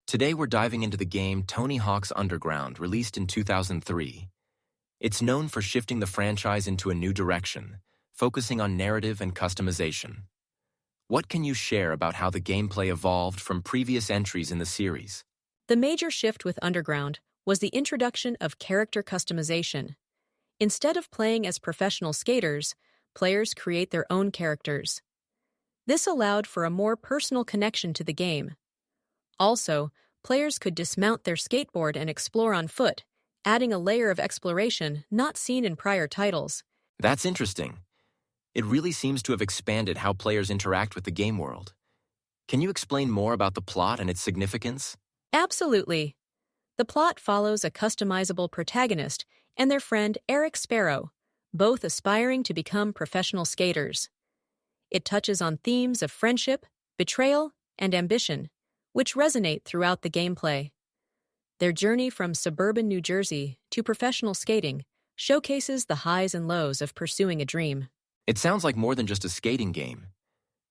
Today we're diving into the game Tony Hawk's Underground, released in 2003. It's known for shifting the franchise into a new direction, focusing on narrative and customization. What can you share about how the gameplay evolved from previous entries in the series? The major shift with Underground was the introduction of character customization. Instead of playing as professional skaters, players create their own characters. This allowed for a more personal connection to the game. Also, players could dismount their skateboard and explore on foot, adding a layer of exploration not seen in prior titles. That's interesting. It really seems to have expanded how players interact with the game world. Can you explain more about the plot and its significance? Absolutely. The plot follows a customizable protagonist and their friend Eric Sparrow, both aspiring to become professional skaters. It touches on themes of friendship, betrayal, and ambition, which resonate throughout the gameplay. Their journey from suburban New Jersey to professional skating showcases the highs and lows of pursuing a dream. It sounds like more than just a skating game.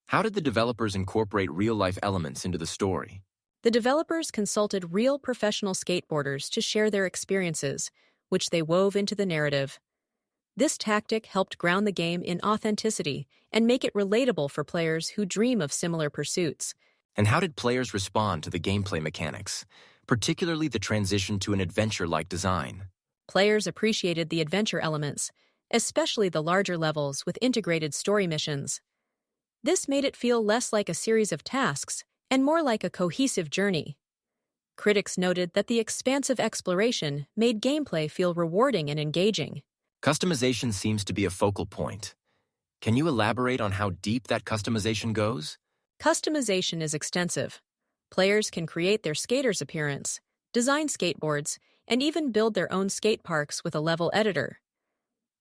How did the developers incorporate real-life elements into the story? The developers consulted real professional skateboarders to share their experiences, which they wove into the narrative. This tactic helped ground the game in authenticity and make it relatable for players who dream of similar pursuits. And how did players respond to the gameplay mechanics, particularly the transition to an adventure-like design? Players appreciated the adventure elements, especially the larger levels with integrated story missions. This made it feel less like a series of tasks and more like a cohesive journey. Critics noted that the expansive exploration made gameplay feel rewarding and engaging. Customization seems to be a focal point. Can you elaborate on how deep that customization goes? Customization is extensive. Players can create their skater's appearance, design skateboards, and even build their own skate parks with a level editor.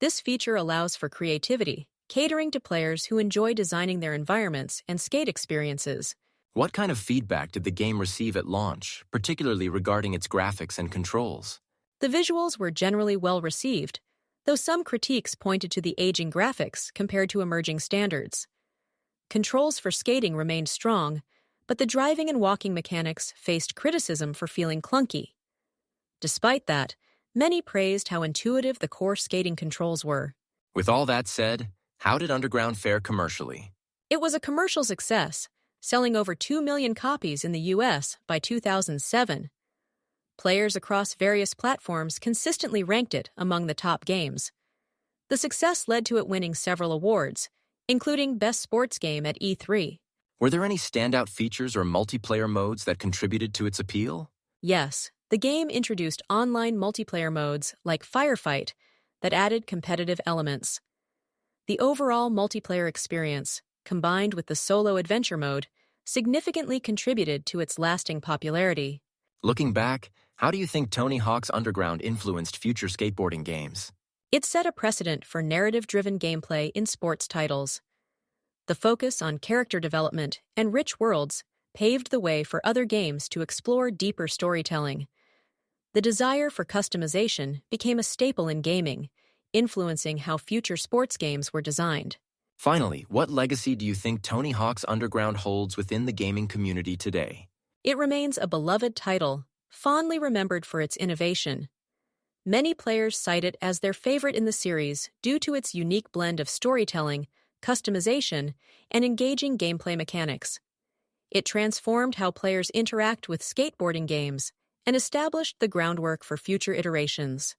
This feature allows for creativity, catering to players who enjoy designing their environments and skate experiences. What kind of feedback did the game receive at launch, particularly regarding its graphics and controls? The visuals were generally well received, though some critiques pointed to the aging graphics compared to emerging standards. Controls for skating remained strong, but the driving and walking mechanics faced criticism for feeling clunky. Despite that, many praised how intuitive the core skating controls were. With all that said, how did Underground fare commercially? It was a commercial success, selling over 2 million copies in the US by 2007. Players across various platforms consistently ranked it among the top games. The success led to it winning several awards, including Best Sports Game at E3. Were there any standout features or multiplayer modes that contributed to its appeal? Yes, the game introduced online multiplayer modes like Firefight that added competitive elements. The overall multiplayer experience, combined with the solo adventure mode, significantly contributed to its lasting popularity. Looking back, how do you think Tony Hawk's Underground influenced future skateboarding games? It set a precedent for narrative-driven gameplay in sports titles. The focus on character development and rich worlds paved the way for other games to explore deeper storytelling. The desire for customization became a staple in gaming, influencing how future sports games were designed. Finally, what legacy do you think Tony Hawk's Underground holds within the gaming community today? It remains a beloved title, fondly remembered for its innovation. Many players cite it as their favorite in the series due to its unique blend of storytelling, customization, and engaging gameplay mechanics. It transformed how players interact with skateboarding games and established the groundwork for future iterations.